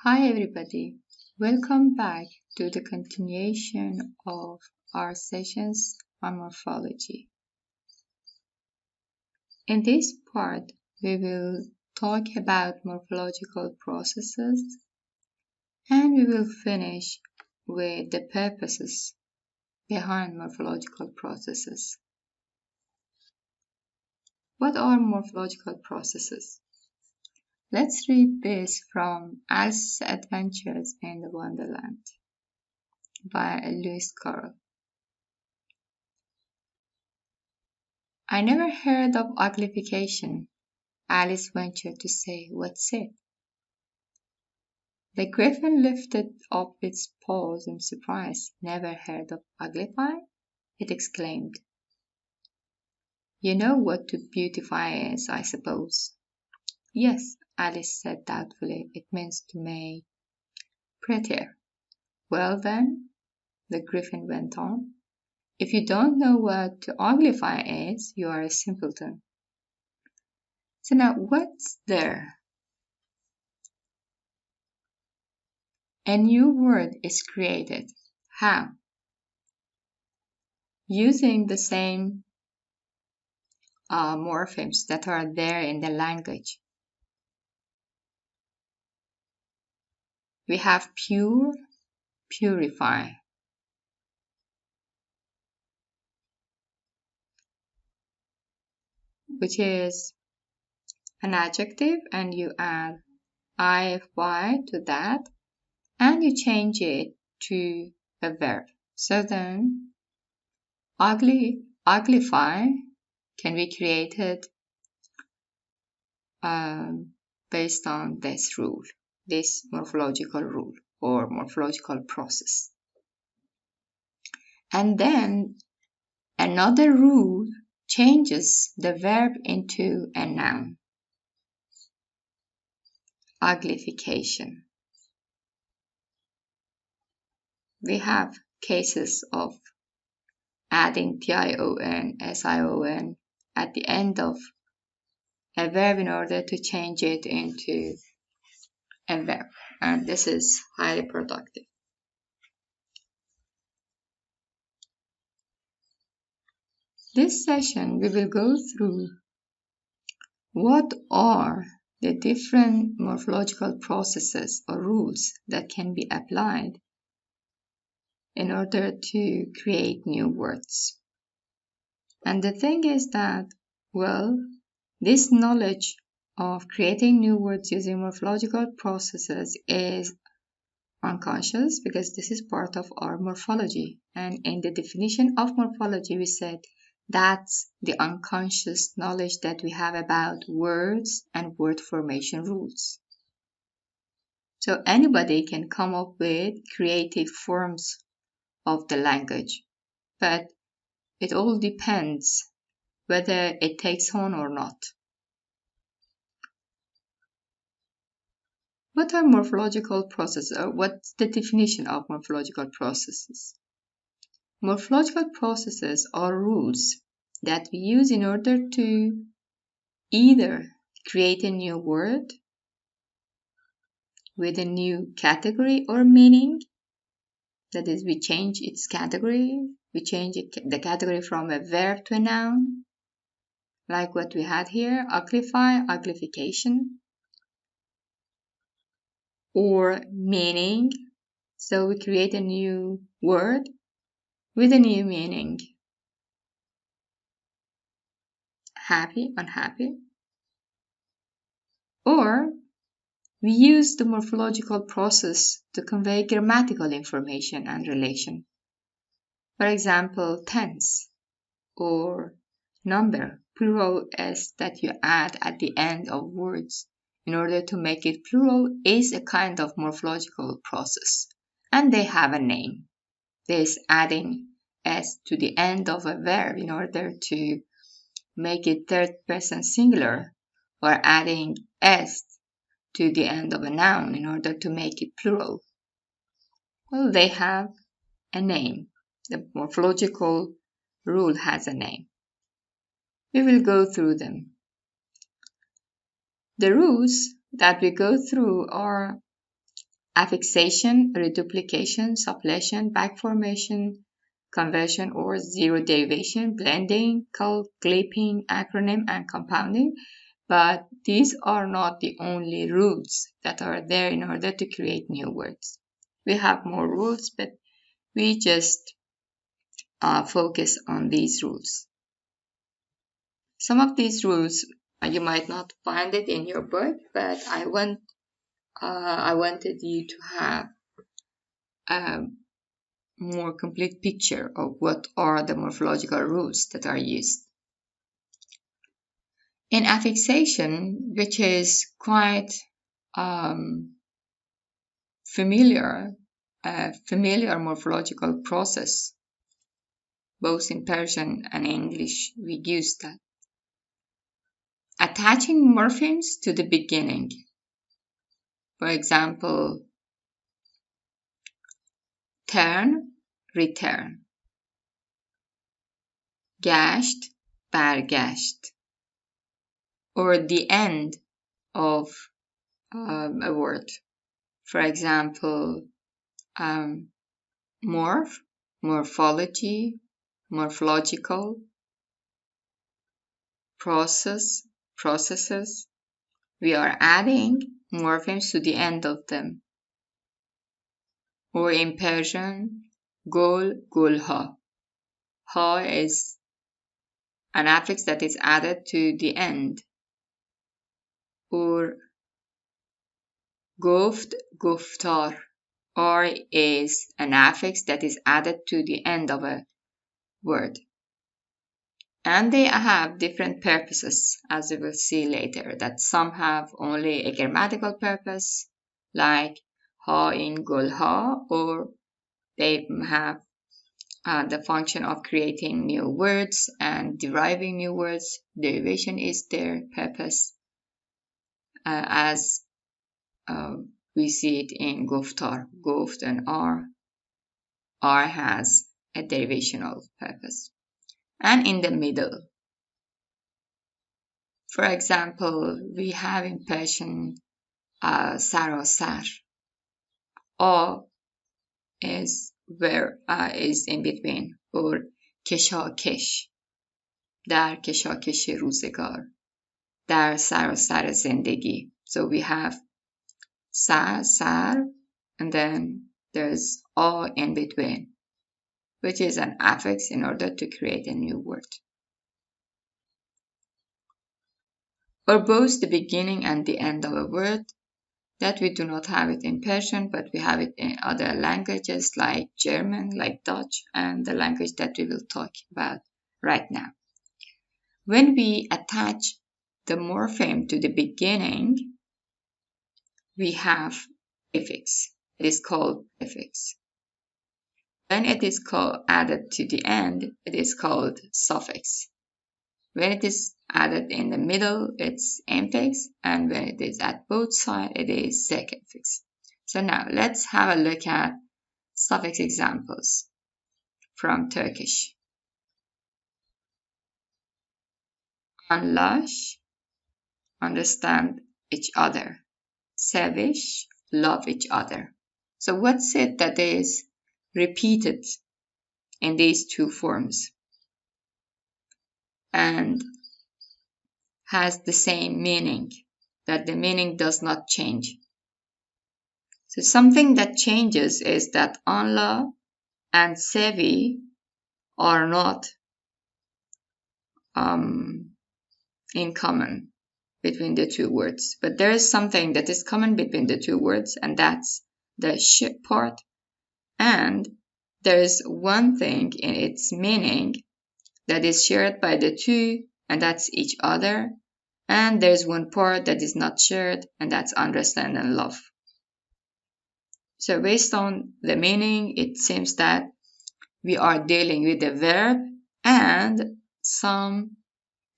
Hi everybody, welcome back to the continuation of our sessions on morphology. In this part, we will talk about morphological processes and we will finish with the purposes behind morphological processes. What are morphological processes? Let's read this from Alice's Adventures in the Wonderland by Lewis Carroll. I never heard of uglification, Alice ventured to say. What's it? The griffin lifted up its paws in surprise. Never heard of uglify? It exclaimed. You know what to beautify is, I suppose. Yes, Alice said doubtfully. It means to make prettier. Well then, the griffin went on, if you don't know what to uglify is, you are a simpleton. So now what's there? A new word is created. How? Using the same morphemes that are there in the language. We have pure, purify. Which is an adjective and you add ify to that and you change it to a verb. So then uglify can be created based on this rule, this morphological rule or morphological process. And then another rule changes the verb into a noun. Uglification. We have cases of adding tion, sion at the end of a verb in order to change it into a verb. And this is highly productive. This session we will go through what are the different morphological processes or rules that can be applied in order to create new words. And the thing is that, well, this knowledge of creating new words using morphological processes is unconscious because this is part of our morphology. And in the definition of morphology, we said that's the unconscious knowledge that we have about words and word formation rules. So anybody can come up with creative forms of the language, but it all depends whether it takes on or not. What are morphological processes? Or what's the definition of morphological processes? Morphological processes are rules that we use in order to either create a new word with a new category or meaning. That is, we change its category. We change the category from a verb to a noun, like what we had here, uglify, uglification. Or meaning. So we create a new word with a new meaning. Happy, unhappy. Or we use the morphological process to convey grammatical information and relation. For example, tense or number, plural s that you add at the end of words in order to make it plural is a kind of morphological process. And they have a name. This adding s to the end of a verb in order to make it third person singular, or adding s to the end of a noun in order to make it plural. Well, they have a name. The morphological rule has a name. We will go through them. The rules that we go through are affixation, reduplication, suppletion, backformation, conversion or zero derivation, blending, clipping, acronym, and compounding. But these are not the only rules that are there in order to create new words. We have more rules, but we just focus on these rules. Some of these rules you might not find it in your book, but I wanted you to have a more complete picture of what are the morphological rules that are used. In affixation, which is quite familiar morphological process, both in Persian and English, we use that. Attaching morphemes to the beginning. For example, turn, return. Gasht, برگشت. Or the end of a word. For example, morph, morphology, morphological, process, processes. We are adding morphemes to the end of them. Or in Persian, gol, gulha. Ha is an affix that is added to the end. Or guft, guftar. R is an affix that is added to the end of a word. And they have different purposes, as we will see later, that some have only a grammatical purpose, like ha in gulha, or they have the function of creating new words and deriving new words. Derivation is their purpose, as we see it in guftar. Guft and R has a derivational purpose. And in the middle, for example, we have in Persian sarasar. O is in between, or keshakesh, در کشاکش روزگار, در سراسر زندگی. So we have sar, and then there's O in between, which is an affix in order to create a new word. Or both the beginning and the end of a word, that we do not have it in Persian, but we have it in other languages like German, like Dutch, and the language that we will talk about right now. When we attach the morpheme to the beginning, we have prefix. It is called prefix. When it is added to the end, it is called suffix. When it is added in the middle, it's infix, and when it is at both sides, it is circumfix. So now let's have a look at suffix examples from Turkish. Anlaş, understand each other. Seviş, love each other. So what's it that is repeated in these two forms and has the same meaning, that the meaning does not change? So something that changes is that anla and sevi are not in common between the two words, but there is something that is common between the two words, and that's the sh part. And there is one thing in its meaning that is shared by the two, and that's each other. And there's one part that is not shared, and that's understand and love. So based on the meaning, it seems that we are dealing with a verb and some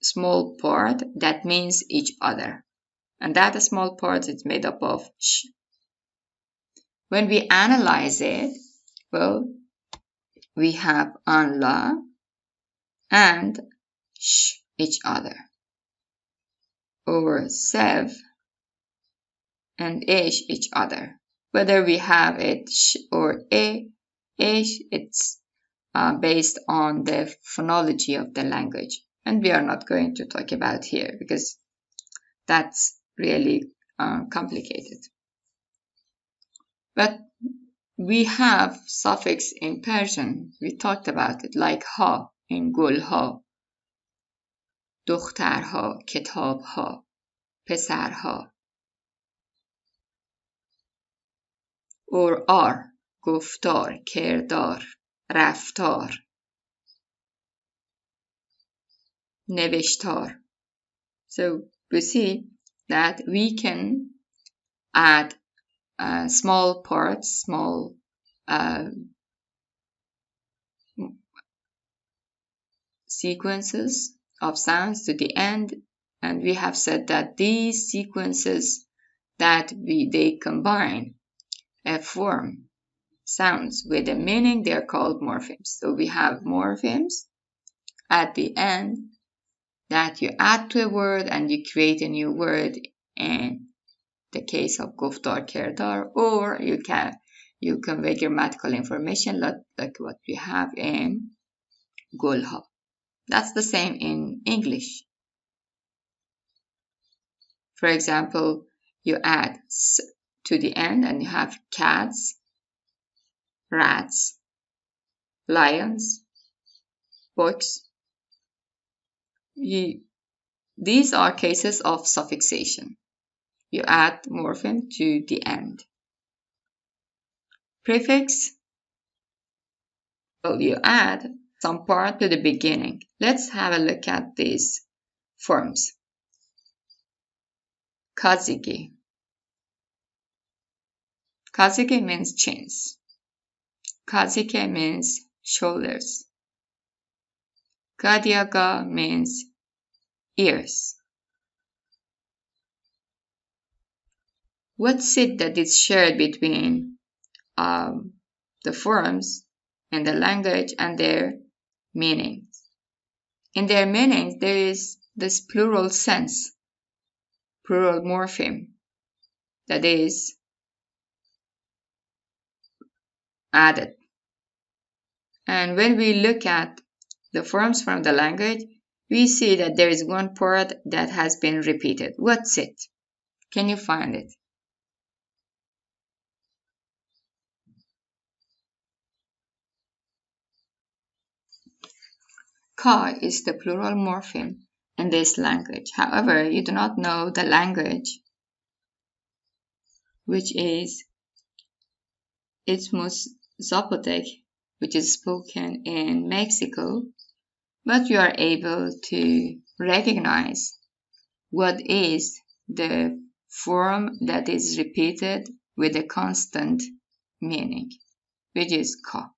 small part that means each other. And that small part is made up of sh. When we analyze it, well, we have anla and sh each other, or sev and ish each other. Whether we have it sh or a, it's based on the phonology of the language. And we are not going to talk about here because that's really complicated. But we have suffix in Persian. We talked about it, like ha in gulha, دخترها، کتابها، پسرها. Or are گفتار، کردار، رفتار، نوشتار. So we see that we can add small parts, small sequences of sounds to the end, and we have said that these sequences that they combine a form sounds with a meaning, they're called morphemes. So we have morphemes at the end that you add to a word and you create a new word in the case of guftar kerdar, or you convey grammatical information like what we have in gulha. That's the same in English. For example, you add s to the end and you have cats, rats, lions, books. These are cases of suffixation. You add morpheme to the end. Prefix, well, you add some part to the beginning. Let's have a look at these forms. Kazigi. Kazigi means chins. Kazike means shoulders. Kadiaga means ears. What's it that is shared between the forms in the language and their meanings? In their meanings, there is this plural sense, plural morpheme, that is added. And when we look at the forms from the language, we see that there is one part that has been repeated. What's it? Can you find it? Ka is the plural morpheme in this language. However, you do not know the language, which is Istmus Zapotec, which is spoken in Mexico, but you are able to recognize what is the form that is repeated with a constant meaning, which is ka.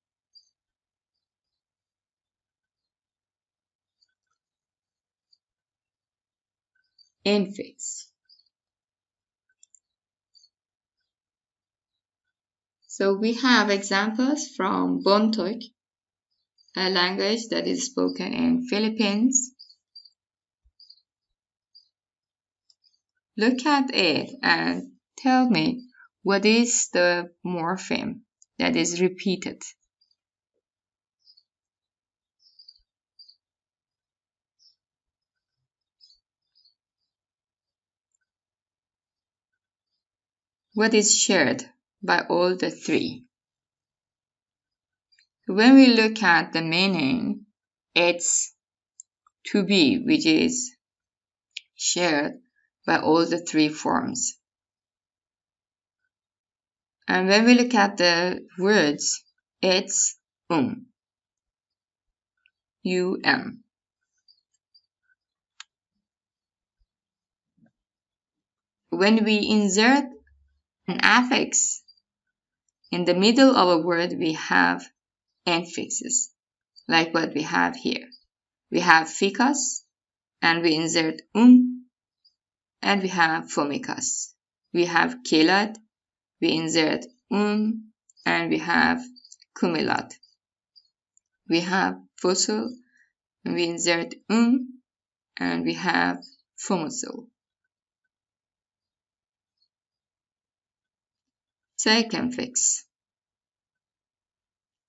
Infix. So we have examples from Bontoc, a language that is spoken in Philippines. Look at it and tell me what is the morpheme that is repeated. What is shared by all the three? When we look at the meaning, it's to be, which is shared by all the three forms. And when we look at the words, it's um. When we insert an affix in the middle of a word, we have infixes, like what we have here. We have ficus, and we insert and we have fomicus. We have kilat, we insert and we have kumilat. We have fusul, and we insert and we have fumusul. circumfix.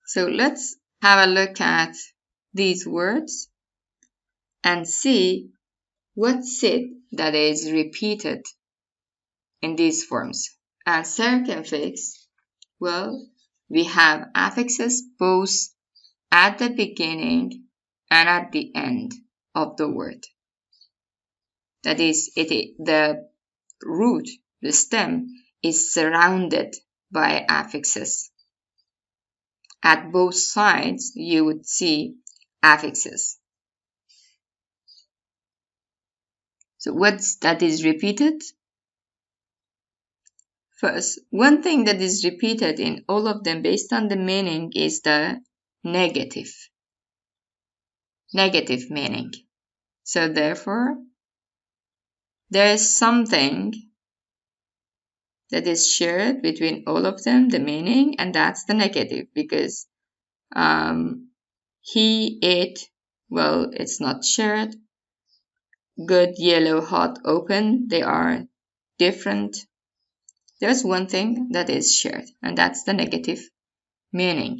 So let's have a look at these words and see what's it that is repeated in these forms. And circumfix, well, we have affixes both at the beginning and at the end of the word. That is, the root, the stem, is surrounded by affixes. At both sides, you would see affixes. So what's that is repeated? First, one thing that is repeated in all of them based on the meaning is the negative meaning. So therefore, there is something that is shared between all of them, the meaning, and that's the negative, because he, it, well, it's not shared. Good, yellow, hot, open, they are different. There's one thing that is shared, and that's the negative meaning.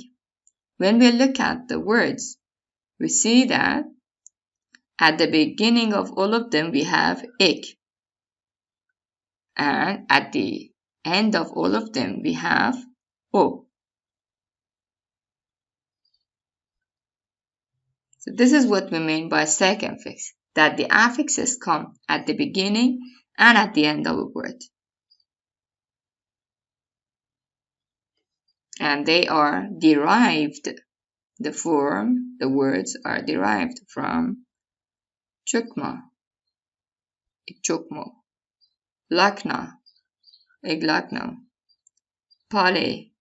When we look at the words, we see that at the beginning of all of them we have ik, and at the end of all of them we have o. So this is what we mean by circumfix, that the affixes come at the beginning and at the end of a word. And they are derived, the form, the words are derived from chukma, ikchukmo, lakna, iglakno, pale,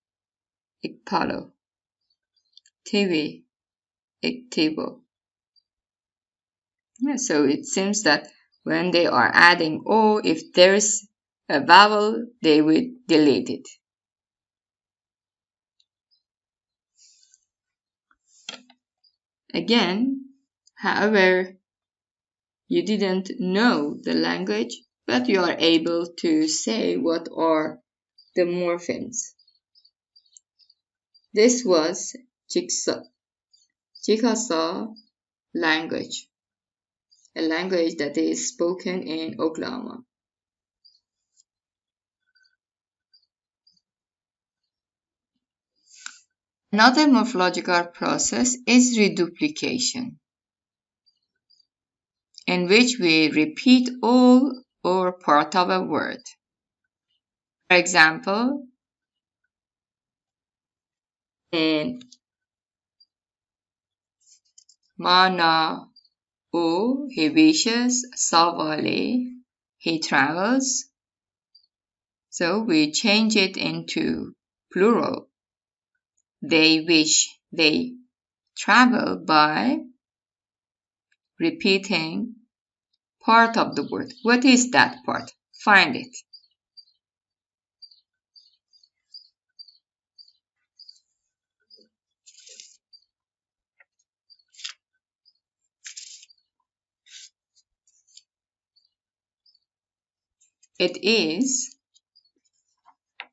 ikpalo, tivi, iktibo. Yeah, so it seems that when they are adding o, if there's a vowel, they would delete it. Again, however, you didn't know the language, but you are able to say what are the morphemes. This was Chickasaw language, a language that is spoken in Oklahoma. Another morphological process is reduplication, in which we repeat all or part of a word. For example, in mana o, he wishes, savale, he travels. So we change it into plural. They wish, they travel, by repeating part of the word. What is that part? Find it. It is,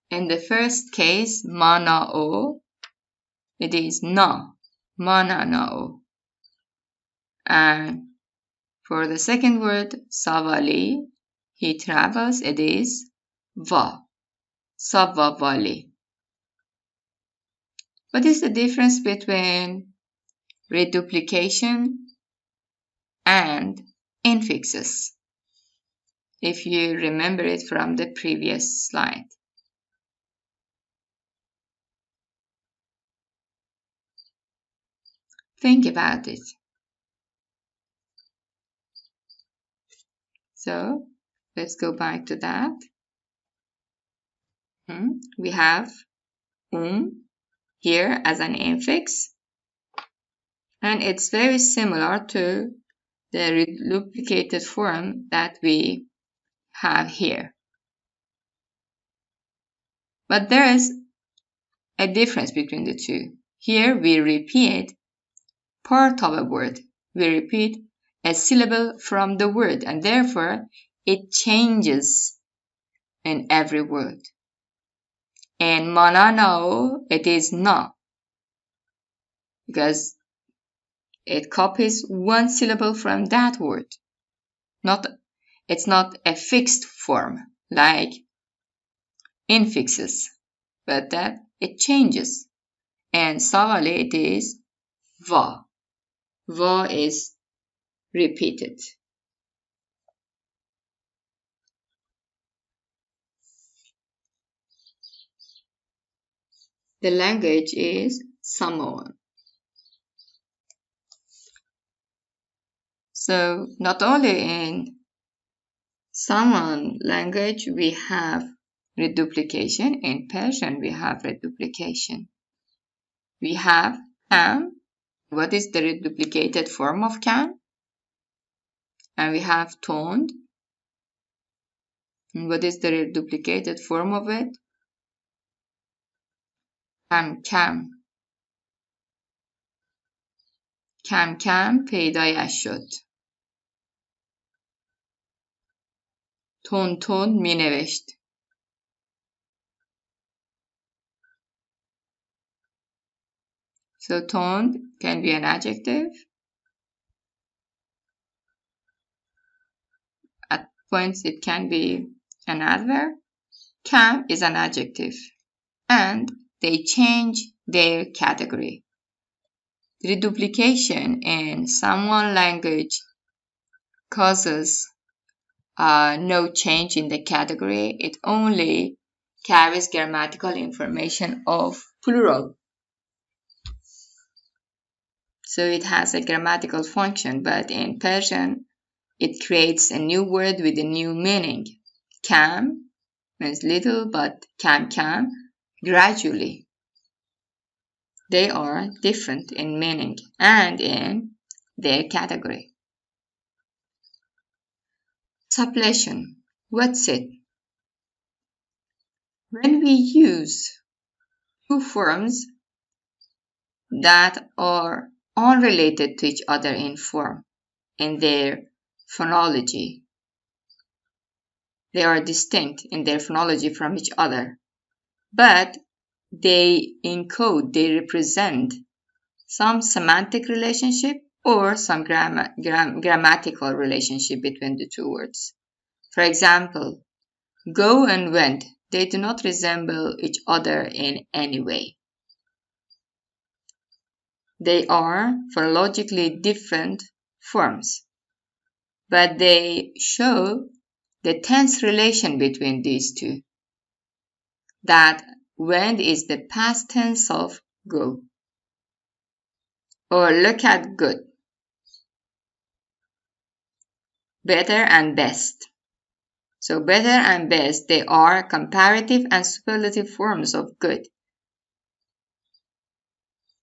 in the first case, mana'o, it is na, mana'na'o. And for the second word, savali, he travels, it is va, savavali. What is the difference between reduplication and infixes, if you remember it from the previous slide? Think about it. So let's go back to that. We have here as an infix, and it's very similar to the reduplicated form that we have here. But there is a difference between the two. Here we repeat part of a word. We repeat a syllable from the word, and therefore it changes in every word. In mananao, it is na, because it copies one syllable from that word. It's not a fixed form like infixes, but that it changes. And savale, it is va. Va is repeated. The language is Samoan. So not only in Samoan language we have reduplication, in Persian we have reduplication. We have kam. What is the reduplicated form of kam? And we have toned. And what is the reduplicated form of it? Kam. کم پیدایش شد. تند می نوشت. So tond can be an adjective. At points it can be an adverb. Kam is an adjective. And they change their category. Reduplication in Samoan language causes no change in the category. It only carries grammatical information of plural. So it has a grammatical function, but in Persian, it creates a new word with a new meaning. Kam means little, but kam, gradually. They are different in meaning and in their category. Suppletion. What's it? When we use two forms that are unrelated to each other in form, in their phonology, they are distinct in their phonology from each other, but they encode, they represent some semantic relationship or some grammatical relationship between the two words. For example, go and went, they do not resemble each other in any way. They are phonologically different forms, but they show the tense relation between these two, that went is the past tense of go. Or look at good. Better and best. So better and best, they are comparative and superlative forms of good.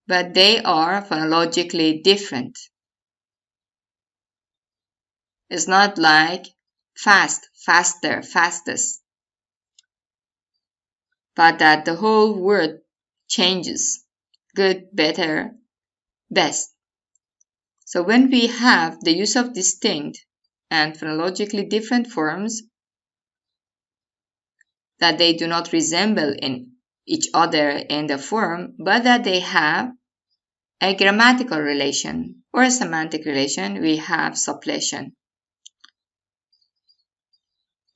But they are phonologically different. It's not like fast, faster, fastest, but that the whole word changes. Good, better, best. So when we have the use of distinct and phonologically different forms, that they do not resemble in each other in the form, but that they have a grammatical relation or a semantic relation, we have suppletion.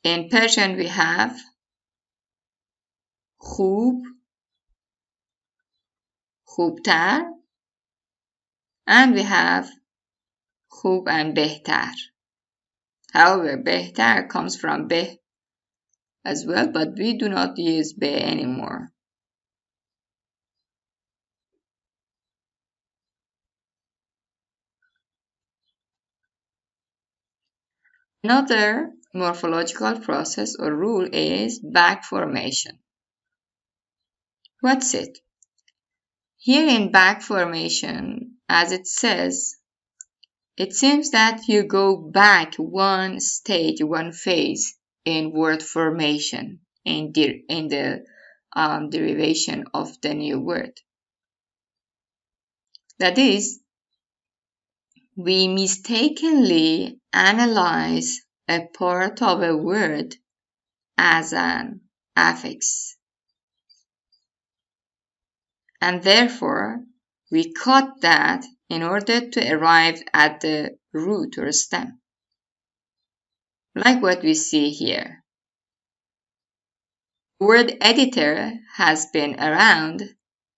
In Persian, we have خوب, خوبتر, and we have خوب and بهتر. However, بهتر comes from به as well, but we do not use به anymore. Another morphological process or rule is back formation. What's it? Here in back formation, as it says, it seems that you go back one stage, one phase in word formation, in the derivation of the new word. That is, we mistakenly analyze a part of a word as an affix. and therefore we cut that in order to arrive at the root or stem, like what we see here. The word editor has been around,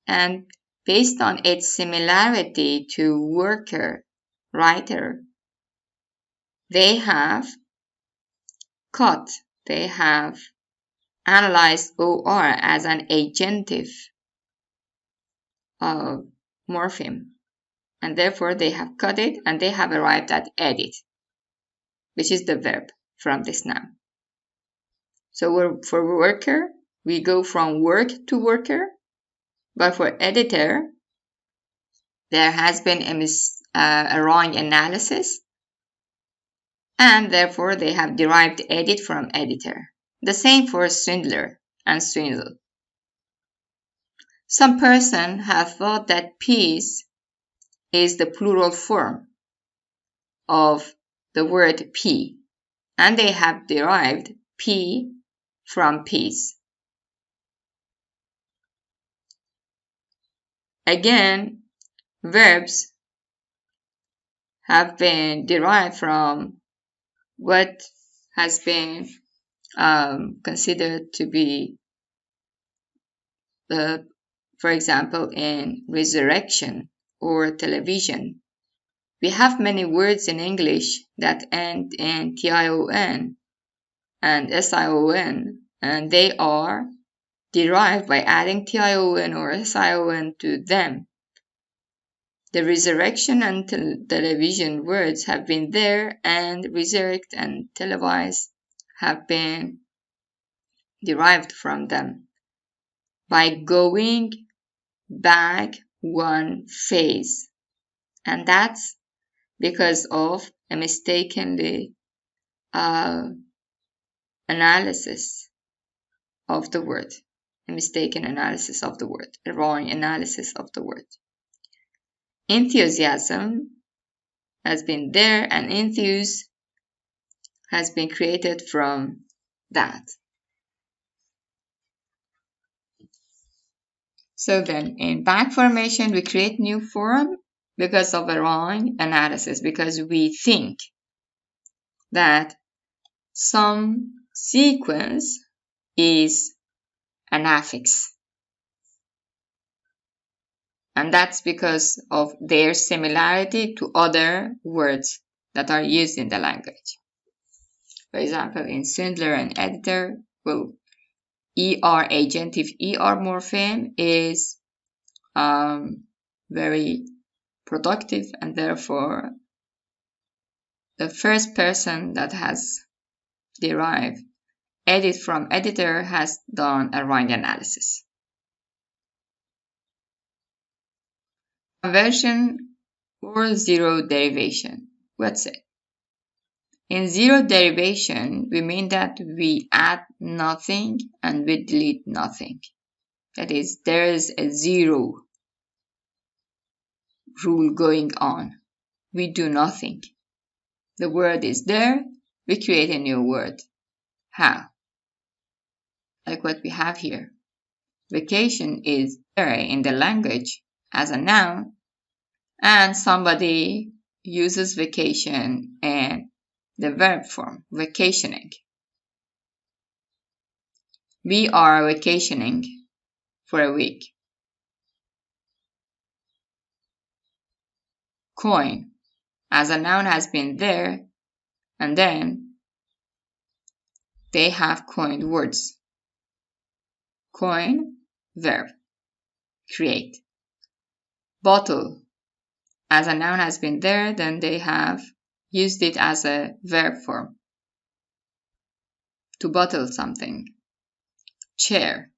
and based on its similarity to worker, writer, they have analyzed OR as an agentive morpheme, and therefore they have cut it and they have arrived at edit, which is the verb from this noun. So for worker, we go from work to worker, but for editor, there has been a wrong analysis, and therefore they have derived edit from editor. The same for swindler and swindle. Some person have thought that peace is the plural form of the word P, and they have derived P from peace. Again, verbs have been derived from what has been considered to be, for example, in resurrection or television. We have many words in English that end in tion and sion, and they are derived by adding tion or sion to them. The resurrection and television words have been there, and resurrect and televise have been derived from them by going back one phase, and that's because of a mistakenly analysis of the word, a mistaken analysis of the word, a wrong analysis of the word. Enthusiasm has been there, and enthuse has been created from that. So then in back formation, we create new form because of a wrong analysis, because we think that some sequence is an affix. And that's because of their similarity to other words that are used in the language. For example, in swindler and editor, well, ER agentive ER morpheme is very productive, and therefore the first person that has derived edit from editor has done a wrong analysis. Conversion or zero derivation. What's it? In zero derivation, we mean that we add nothing and we delete nothing. That is, there is a zero rule going on. We do nothing. The word is there, we create a new word. How? Like what we have here. Vacation is there in the language as a noun, and somebody uses vacation in the verb form, vacationing. We are vacationing for a week. Coin as a noun has been there, and then they have coined words. Coin, verb, create. Bottle as a noun has been there, then they have used it as a verb form. To bottle something. Chair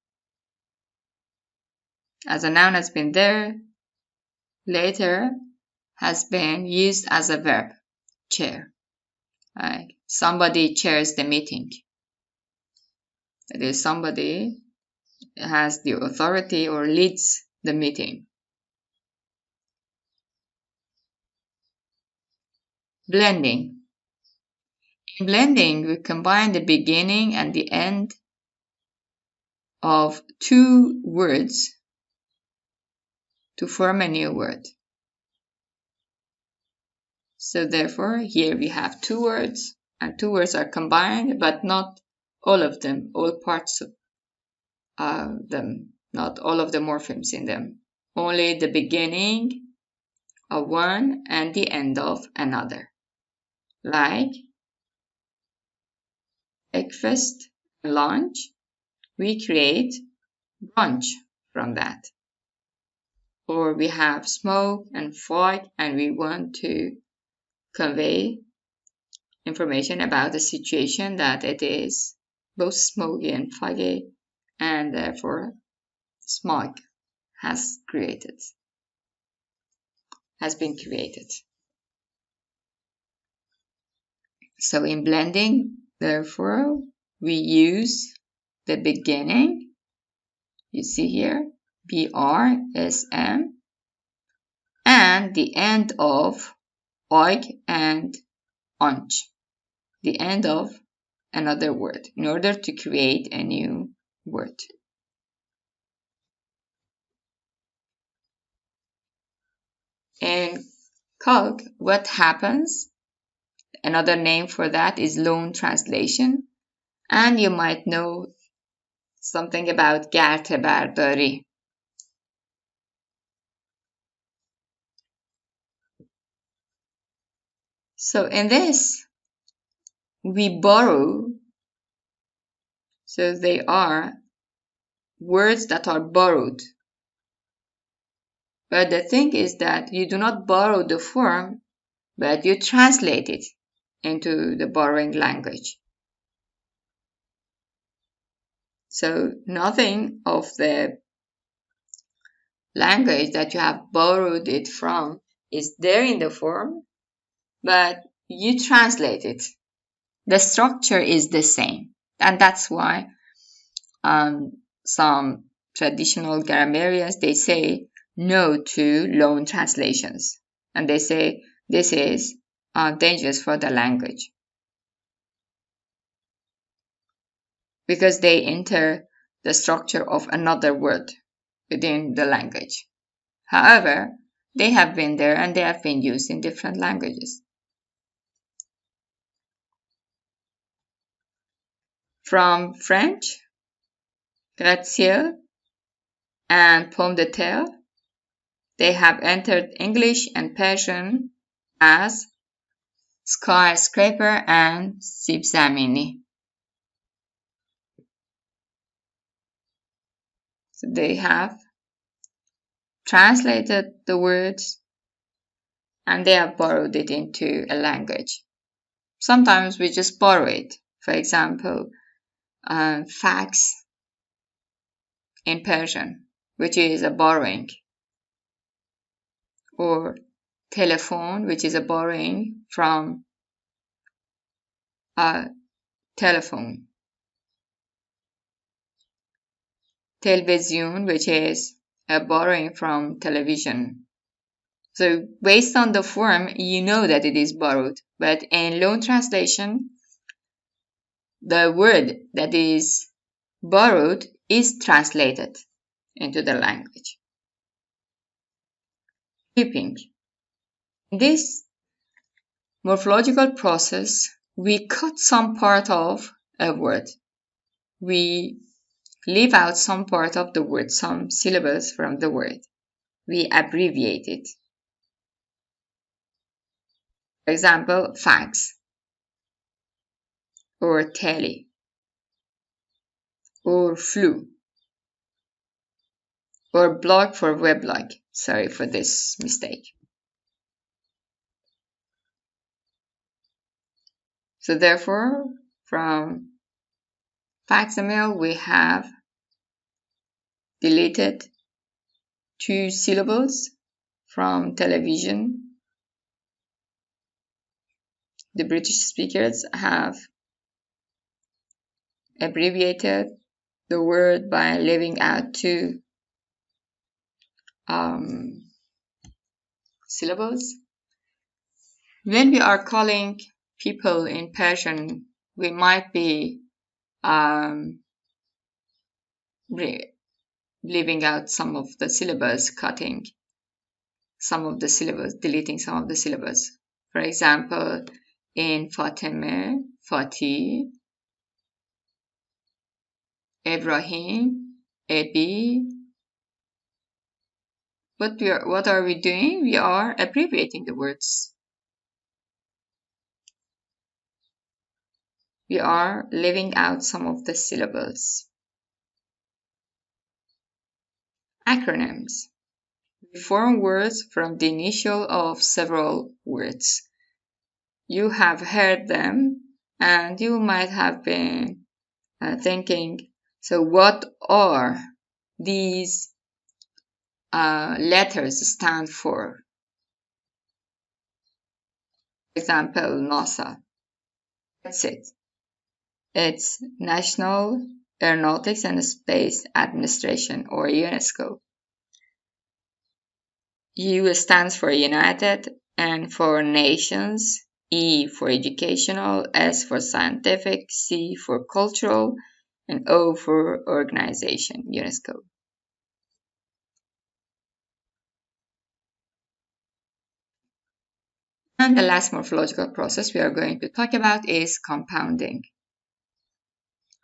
as a noun has been there, later has been used as a verb. Chair. Like somebody chairs the meeting. That is, somebody has the authority or leads the meeting. Blending. In blending, we combine the beginning and the end of two words to form a new word. So therefore, here we have two words, and two words are combined, but not all of them, all parts of them, not all of the morphemes in them. Only the beginning of one and the end of another. Like breakfast and lunch, we create brunch from that. Or we have smoke and fog, and we want to convey information about the situation that it is both smoky and foggy, and therefore smog has been created. So in blending, therefore, we use the beginning, you see here, BRSM, and the end of OIG and ONCH, the end of another word, in order to create a new word. In Calc, what happens? Another name for that is loan translation, and you might know something about گرته برداری. So in this, we borrow, so they are words that are borrowed. But the thing is that you do not borrow the form, but you translate it into the borrowing language. So nothing of the language that you have borrowed it from is there in the form, but you translate it. The structure is the same, and that's why some traditional grammarians, they say no to loan translations, and they say this is dangerous for the language because they enter the structure of another word within the language. However, they have been there and they have been used in different languages. From French, gratte-ciel and pomme de terre, they have entered English and Persian as skyscraper and سیب زمینی. So they have translated the words and they have borrowed it into a language. Sometimes we just borrow it. For example, fax in Persian, which is a borrowing, or telephone, which is a borrowing from telephone. Television, which is a borrowing from television. So based on the form, you know that it is borrowed. But in loan translation, the word that is borrowed is translated into the language. Clipping. In this morphological process, we cut some part of a word. We leave out some part of the word, some syllables from the word. We abbreviate it. For example, fax, or tele, or flu, or blog for weblog. Sorry for this mistake. So therefore, from facsimile, we have deleted 2 syllables from television. The British speakers have abbreviated the word by leaving out 2 syllables. When we are calling people in Persian, we might be leaving out some of the syllables, cutting some of the syllables, deleting some of the syllables. For example, in Fatime, Fatih, Ibrahim, Ebi. What are we doing? We are abbreviating the words. We are leaving out some of the syllables. Acronyms. We form words from the initial of several words. You have heard them, and you might have been thinking, so what are these letters stand for? For example, NASA. That's it. It's National Aeronautics and Space Administration, or UNESCO. U stands for United, N for Nations, E for Educational, S for Scientific, C for Cultural, and O for Organization, UNESCO. And the last morphological process we are going to talk about is compounding,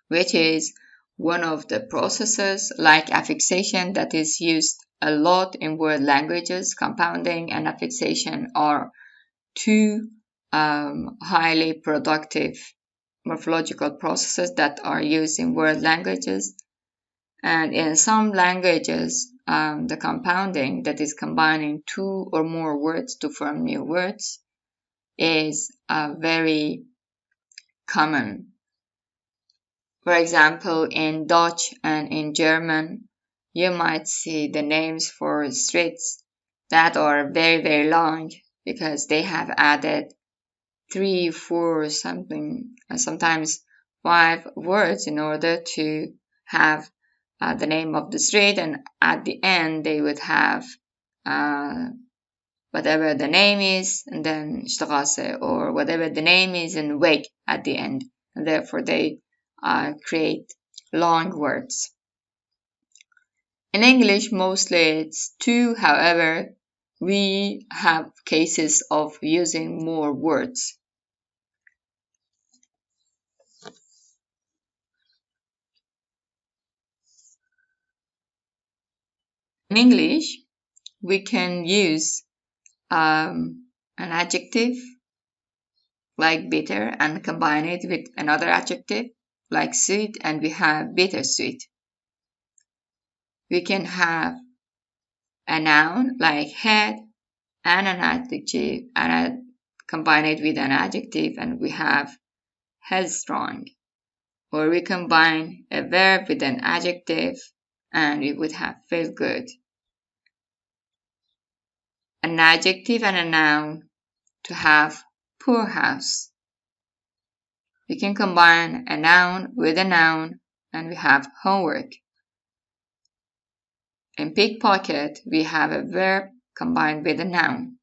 which is one of the processes like affixation that is used a lot in world languages. Compounding and affixation are two highly productive morphological processes that are used in world languages. And in some languages, the compounding, that is combining two or more words to form new words, is very common. For example, in Dutch and in German, you might see the names for streets that are very, very long because they have added 3, 4, something, and sometimes 5 words in order to have the name of the street, and at the end they would have whatever the name is, and then Straße, or whatever the name is, and Weg at the end. And therefore they create long words. In English, mostly it's 2. However, we have cases of using more words. In English, we can use an adjective like bitter and combine it with another adjective like sweet, and we have bittersweet. We can have a noun like head and an adjective and combine it with an adjective, and we have headstrong. Or we combine a verb with an adjective and we would have feel good. An adjective and a noun to have poorhouse. We can combine a noun with a noun and we have homework. In pickpocket, we have a verb combined with a noun.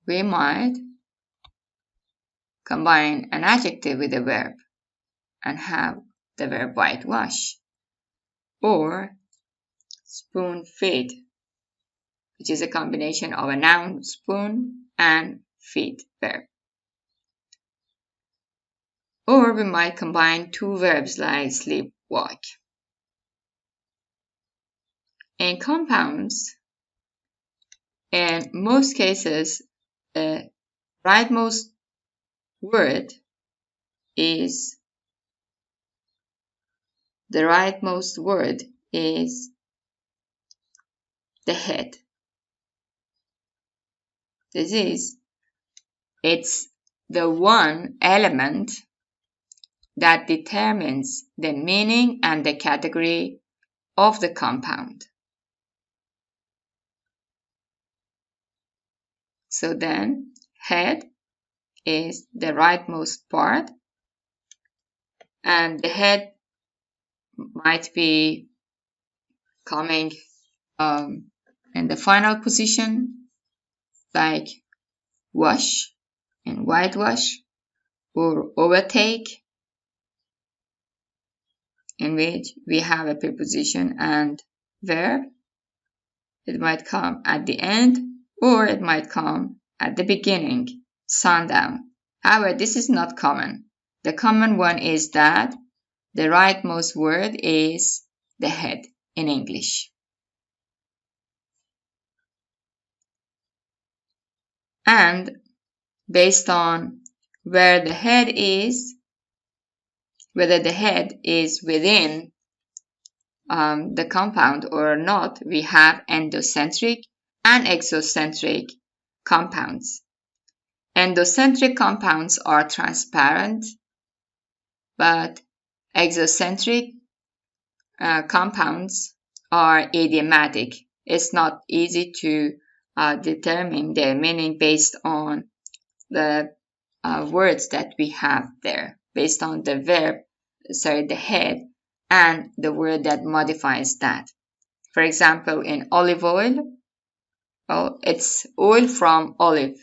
We might combine an adjective with a verb and have the verb whitewash. Or spoon feed, which is a combination of a noun, spoon, and feed verb. Or we might combine two verbs like sleep, walk. In compounds, in most cases, the rightmost word is the head. It's the one element that determines the meaning and the category of the compound. So then, head is the rightmost part, and the head might be coming in the final position, like wash and whitewash, or overtake, in which we have a preposition and verb, It might come at the end, or it might come at the beginning, sundown. However, this is not common. The common one is that the rightmost word is the head in English. And based on where the head is, whether the head is within the compound or not, we have endocentric and exocentric compounds. Endocentric compounds are transparent, but exocentric compounds are idiomatic. It's not easy to determine their meaning based on the words that we have there, based on the verb, the head, and the word that modifies that. For example, in olive oil, well, it's oil from olive.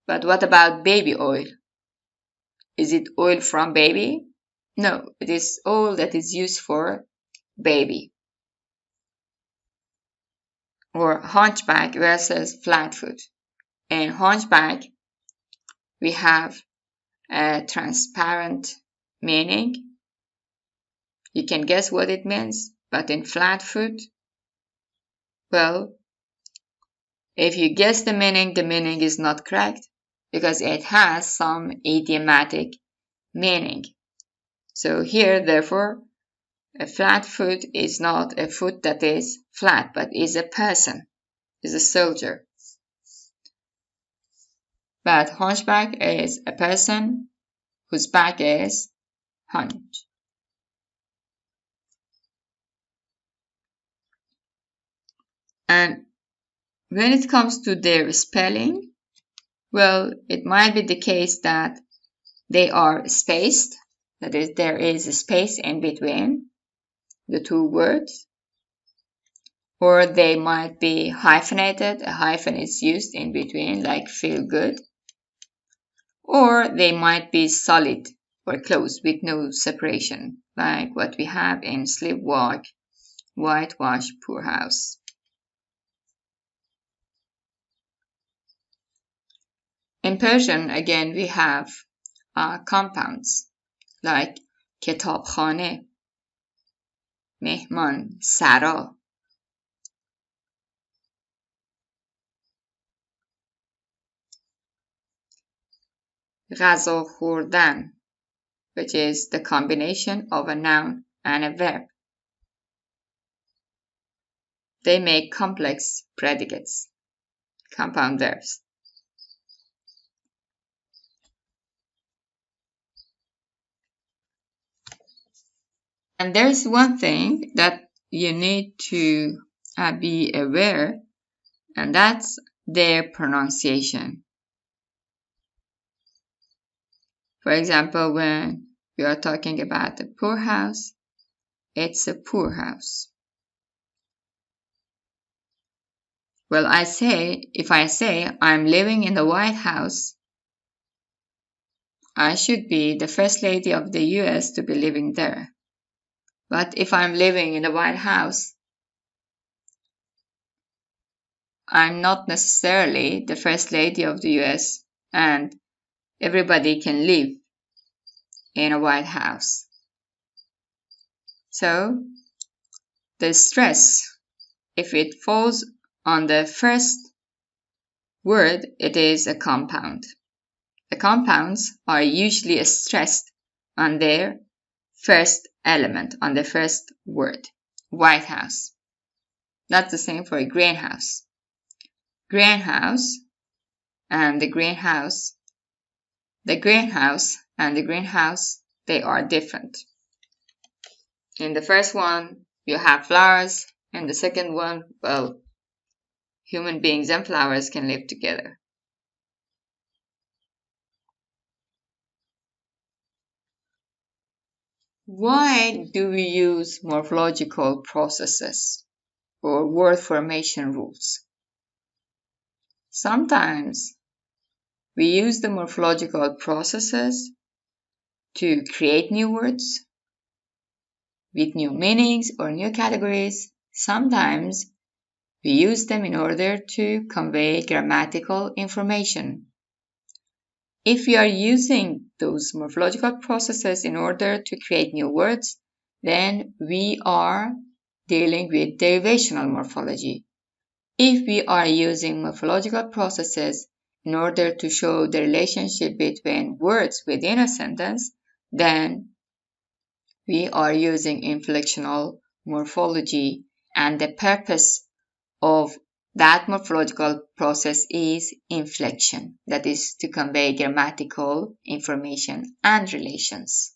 But what about baby oil? Is it oil from baby? No, it is oil that is used for baby. Or hunchback versus flatfoot. In hunchback, we have a transparent meaning. You can guess what it means, but in flatfoot, well, if you guess the meaning is not correct because it has some idiomatic meaning. So here, therefore, a flat foot is not a foot that is flat, but is a person, is a soldier. But hunchback is a person whose back is hunched. And when it comes to their spelling, well, it might be the case that they are spaced, that is, there is a space in between the two words, or they might be hyphenated, a hyphen is used in between, like feel good, or they might be solid or close with no separation, like what we have in sleepwalk, whitewash, poor house. In Persian, again, we have compounds like kitabkhane, mehman sara. غذا خوردن, which is the combination of a noun and a verb. They make complex predicates, compound verbs. And there's one thing that you need to be aware, and that's their pronunciation. For example, when we are talking about the poor house, it's a poor house. Well, if I say I'm living in the White House, I should be the First Lady of the US to be living there. But if I'm living in the White House, I'm not necessarily the First Lady of the US, and everybody can live in a White House. So, the stress, if it falls on the first word, it is a compound. The compounds are usually stressed on their first element, on the first word. White House. That's the same for a greenhouse. Greenhouse and the greenhouse. The greenhouse and the greenhouse, they are different. In the first one, you have flowers. In the second one, well, human beings and flowers can live together. Why do we use morphological processes or word formation rules? Sometimes we use the morphological processes to create new words with new meanings or new categories. Sometimes We use them in order to convey grammatical information. If we are using those morphological processes in order to create new words, then we are dealing with derivational morphology. If we are using morphological processes in order to show the relationship between words within a sentence, then we are using inflectional morphology, and the purpose of that morphological process is inflection, that is to convey grammatical information and relations.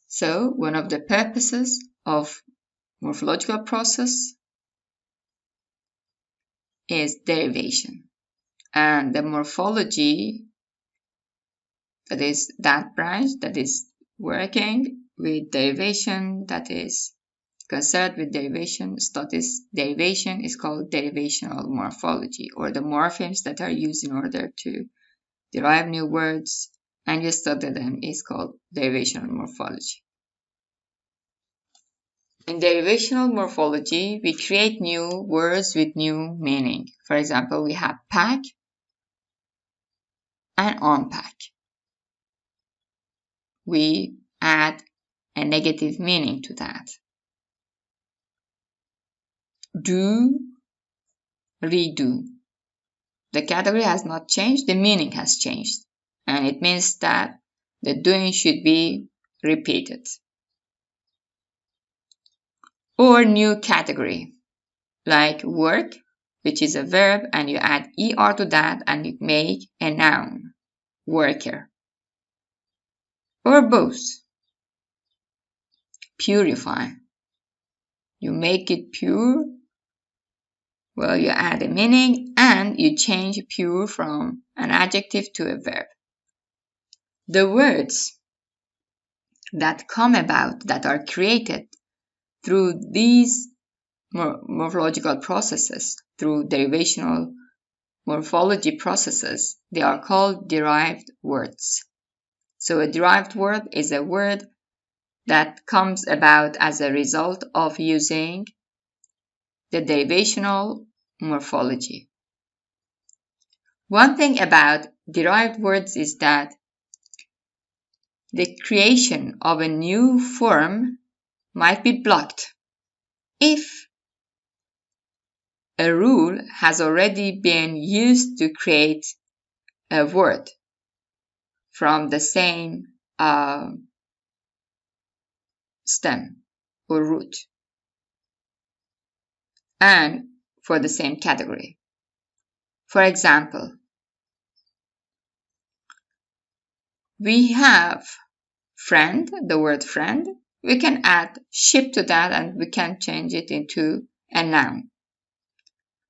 So, one of the purposes of morphological process is derivation, and the morphology, that is that branch that is working with derivation, that is concerned with derivation, studies derivation, is called derivational morphology, or the morphemes that are used in order to derive new words and you study them is called derivational morphology. In derivational morphology, we create new words with new meaning. For example, we have pack and unpack. We add a negative meaning to that. Do, redo. The category has not changed, the meaning has changed. And it means that the doing should be repeated. Or new category, like work, which is a verb, and you add er to that and you make a noun, worker. Or both. Purify. You make it pure. Well, you add a meaning and you change pure from an adjective to a verb. The words that come about, that are created through these morphological processes, through derivational morphology processes, they are called derived words. So a derived word is a word that comes about as a result of using the derivational morphology. One thing about derived words is that the creation of a new form might be blocked if a rule has already been used to create a word from the same stem or root and for the same category. For example, we have friend, the word friend. We can add ship to that and we can change it into a noun.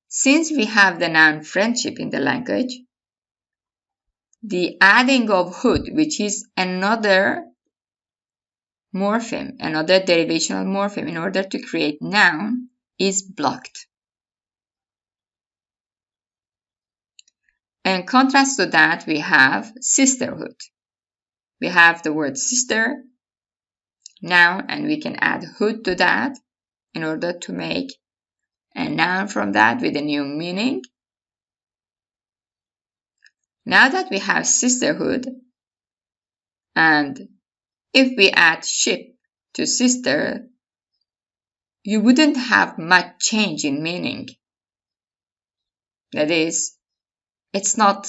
Since we have the noun friendship in the language, the adding of hood, which is another morpheme, another derivational morpheme in order to create noun, is blocked. In contrast to that, we have sisterhood. We have the word sister, noun, and we can add hood to that in order to make a noun from that with a new meaning. Now that we have sisterhood, and if we add ship to sister, you wouldn't have much change in meaning. That is, it's not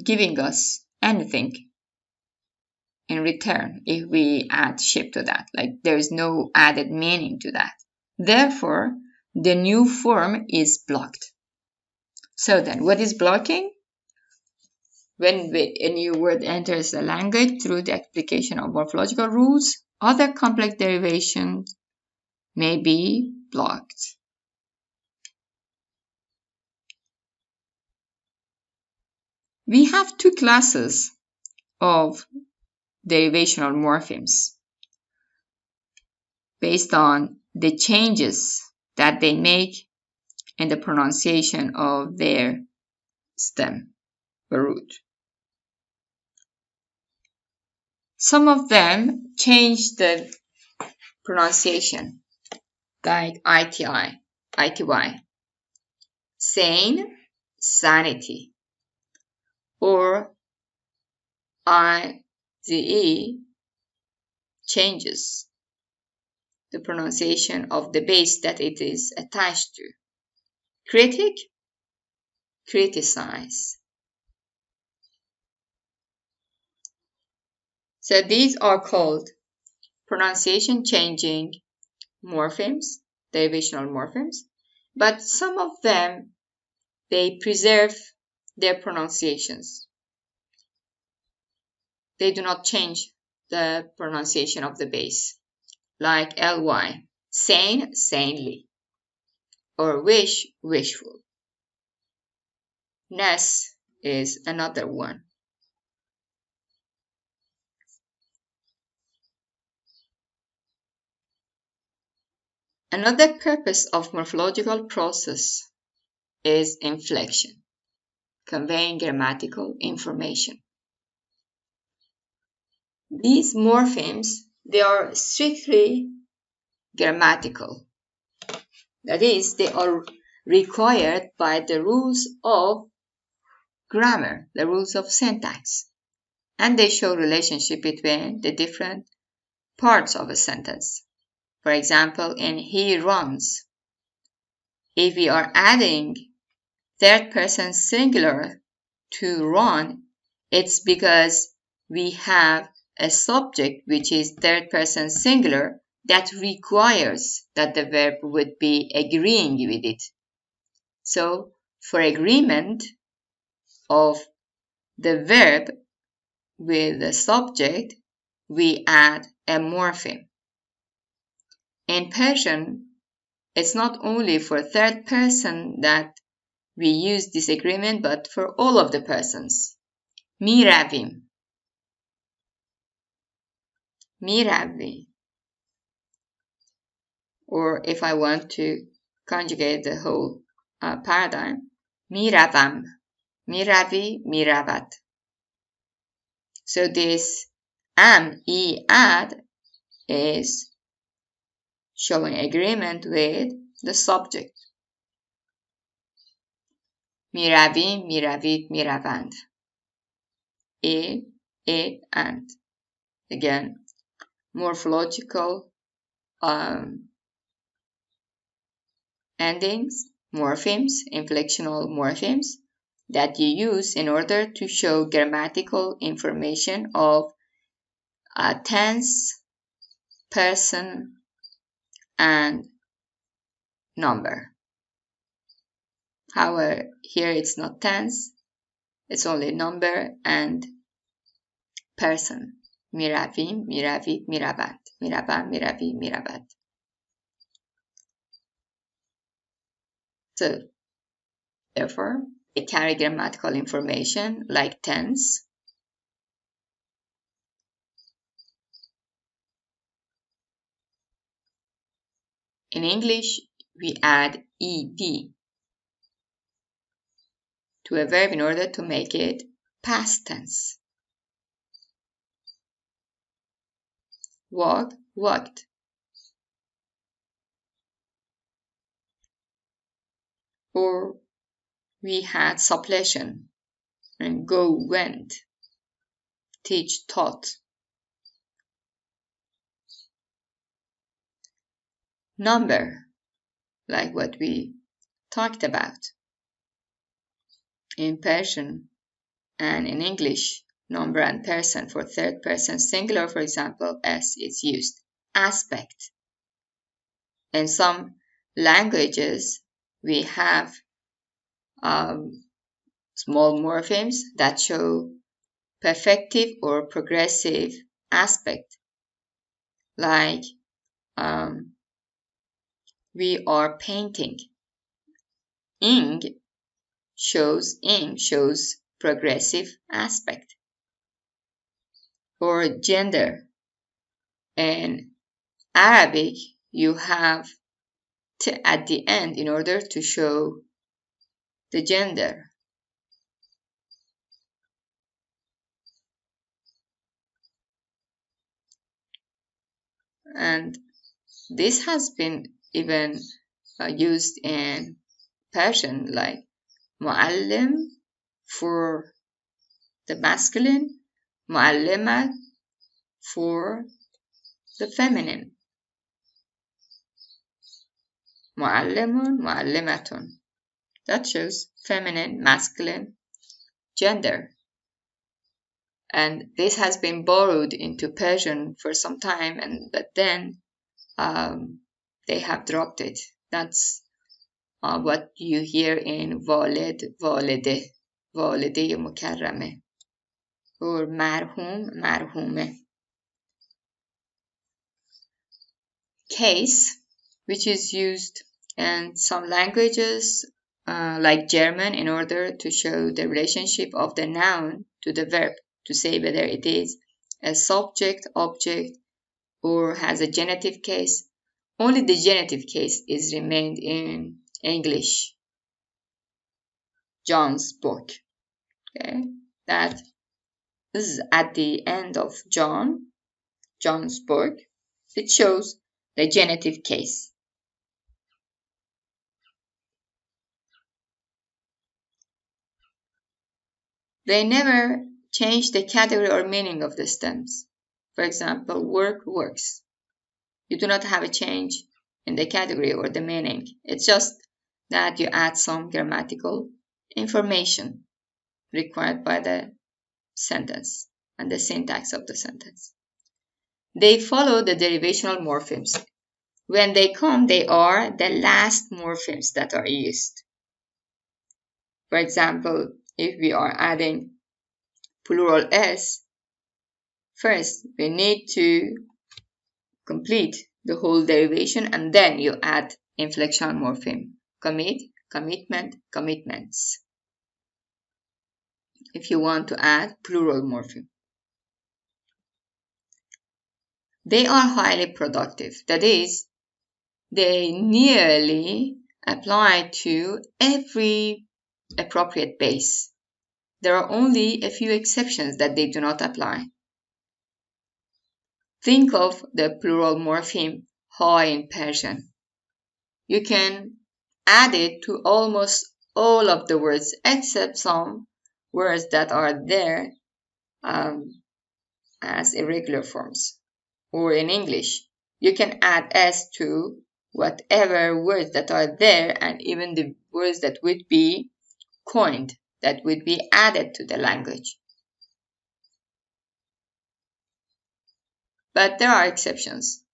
giving us anything in return if we add ship to that. Like, there is no added meaning to that. Therefore, the new form is blocked. So then, what is blocking? When a new word enters the language through the application of morphological rules, other complex derivations may be blocked. We have two classes of derivational morphemes based on the changes that they make in the pronunciation of their stem or root. Some of them change the pronunciation, like ITY, sane, sanity, or IZE changes the pronunciation of the base that it is attached to. Critic, criticize. So these are called pronunciation changing morphemes, derivational morphemes, but some of them, they preserve their pronunciations. They do not change the pronunciation of the base, like ly, sane, sanely, or wish, wishful. Ness is another one. Another purpose of morphological process is inflection, conveying grammatical information. These morphemes, they are strictly grammatical. That is, they are required by the rules of grammar, the rules of syntax, and they show relationship between the different parts of a sentence. For example, in he runs, if we are adding third person singular to run, it's because we have a subject which is third person singular that requires that the verb would be agreeing with it. So for agreement of the verb with the subject, we add a morpheme. In Persian, it's not only for third person that we use this agreement, but for all of the persons. Miravim, miravi. Or if I want to conjugate the whole paradigm, miravam, miravi, miravat. So this add is showing agreement with the subject. Miravim, miravit, miravand. It, and. Again, morphological endings, morphemes, inflectional morphemes that you use in order to show grammatical information of a tense, person, and number. However, here it's not tense, it's only number and person. Miravim, miravit, miravat. Miravam, miravi, miravat. So, therefore, they carry grammatical information like tense, in English, we add ed to a verb in order to make it past tense. Walk, walked. Or we had suppletion and go, went, teach, taught. Number, like what we talked about. In Persian and in English, number and person for third person singular, for example, s is used. Aspect. In some languages, we have small morphemes that show perfective or progressive aspect, like we are painting. Ing shows progressive aspect. Or gender. In Arabic, you have t at the end in order to show the gender. And This has been even used in Persian, like muallim for the masculine, muallimat for the feminine, muallimun, muallimatun. That shows feminine, masculine, gender. And this has been borrowed into Persian for some time, but then they have dropped it. That's what you hear in walid, walide, walide mukarrame, or marhum, marhume. Case, which is used in some languages like German in order to show the relationship of the noun to the verb, to say whether it is a subject, object, or has a genitive case. Only the genitive case is remained in English. John's book. Okay, that is at the end of John's book. It shows the genitive case. They never change the category or meaning of the stems. For example, work, works. You do not have a change in the category or the meaning. It's just that you add some grammatical information required by the sentence and the syntax of the sentence. They follow the derivational morphemes. When they come, they are the last morphemes that are used. For example, if we are adding plural s, first we need to complete the whole derivation and then you add inflectional morpheme. Commit, commitment, commitments. If you want to add plural morpheme. They are highly productive. That is, they nearly apply to every appropriate base. There are only a few exceptions that they do not apply. Think of the plural morpheme ha in Persian. You can add it to almost all of the words except some words that are there as irregular forms. Or in English, you can add s to whatever words that are there and even the words that would be coined, that would be added to the language. But there are exceptions.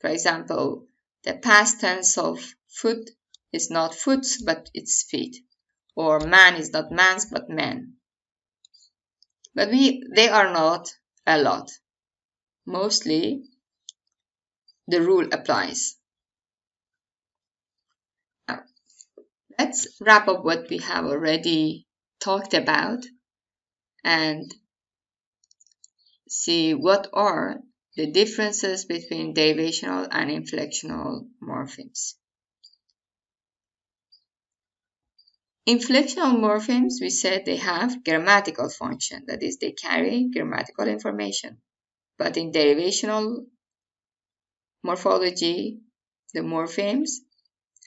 For example, the past tense of foot is not foots, but it's feet. Or man is not man's, but men. But they are not a lot. Mostly, the rule applies. Now, let's wrap up what we have already talked about and see what are the differences between derivational and inflectional morphemes. Inflectional morphemes, we said they have grammatical function, that is, they carry grammatical information. But in derivational morphology, the morphemes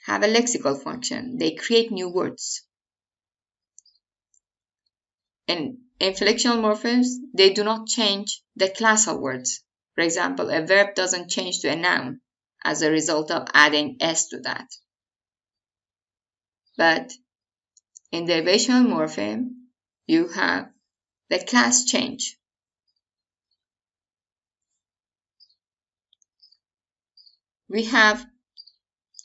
have a lexical function. They create new words. In inflectional morphemes, they do not change the class of words. For example, a verb doesn't change to a noun as a result of adding s to that. But in derivational morpheme, you have the class change. We have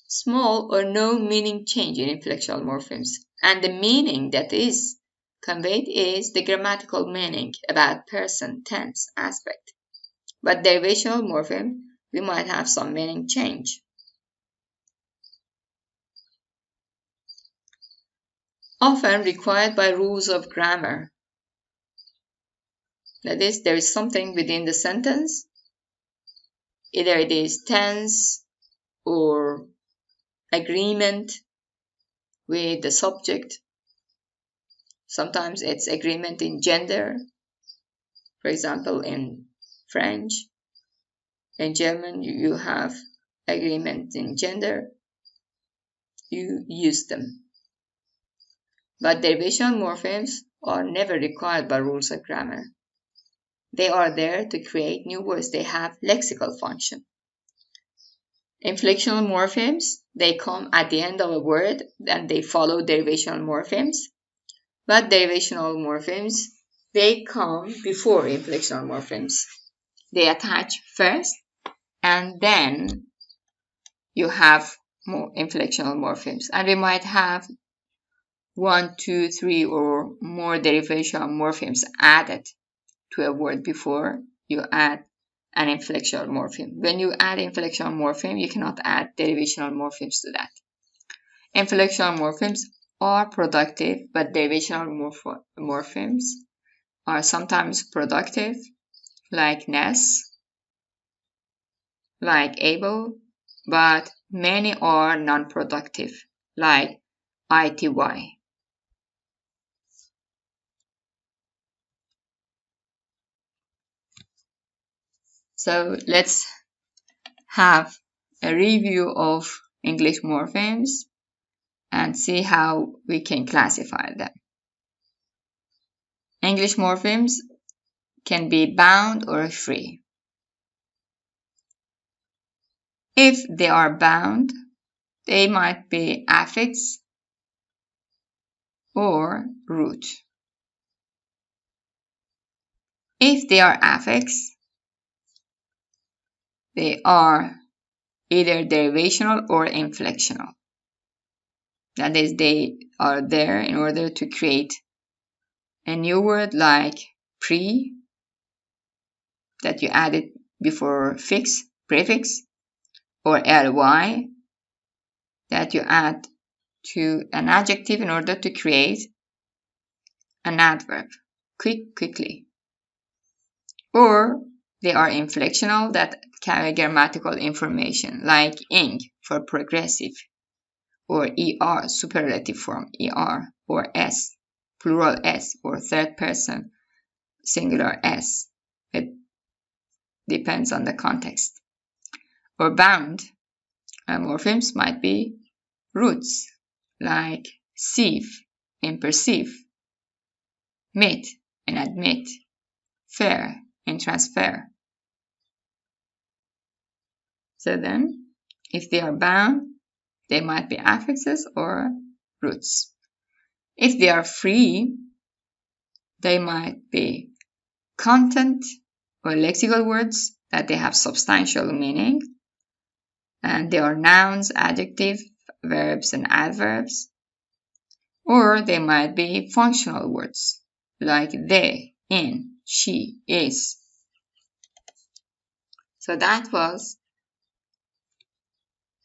small or no meaning change in inflectional morphemes, and the meaning that is conveyed is the grammatical meaning about person, tense, aspect. But derivational morpheme, we might have some meaning change. Often required by rules of grammar. That is, there is something within the sentence, either it is tense or agreement with the subject. Sometimes it's agreement in gender. For example, in French, in German, you have agreement in gender, you use them. But derivational morphemes are never required by rules of grammar. They are there to create new words. They have lexical function. Inflectional morphemes, they come at the end of a word and they follow derivational morphemes. But derivational morphemes, they come before inflectional morphemes. They attach first and then you have more inflectional morphemes. And we might have 1, 2, 3 or more derivational morphemes added to a word before you add an inflectional morpheme. When you add inflectional morpheme, you cannot add derivational morphemes to that. Inflectional morphemes are productive, but derivational morphemes are sometimes productive, like ness, like able, but many are non-productive, like ity. So let's have a review of English morphemes and see how we can classify them. English morphemes can be bound or free. If they are bound, they might be affix or root. If they are affix, they are either derivational or inflectional. That is, they are there in order to create a new word like pre, that you added before prefix, or ly, that you add to an adjective in order to create an adverb, quickly. Or they are inflectional, that carry grammatical information, like ing for progressive, or er, superlative form, er, or s, plural s, or third person, singular s. It depends on the context. Or bound morphemes might be roots, like sieve in perceive, mit in admit, fair in transfer. So then, if they are bound, they might be affixes or roots. If they are free, they might be content or lexical words that they have substantial meaning, and they are nouns, adjectives, verbs, and adverbs. Or they might be functional words like they, in, she, is. So that was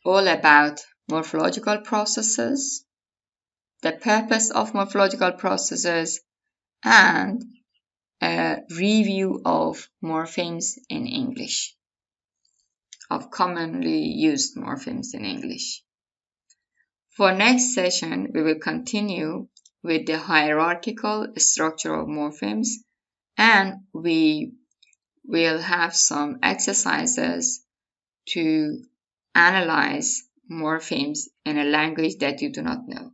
all about morphological processes, the purpose of morphological processes, and a review of morphemes in English, of commonly used morphemes in English. For next session, we will continue with the hierarchical structure of morphemes, and we will have some exercises to analyze morphemes in a language that you do not know.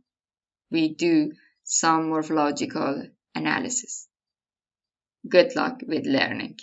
We do some morphological analysis. Good luck with learning.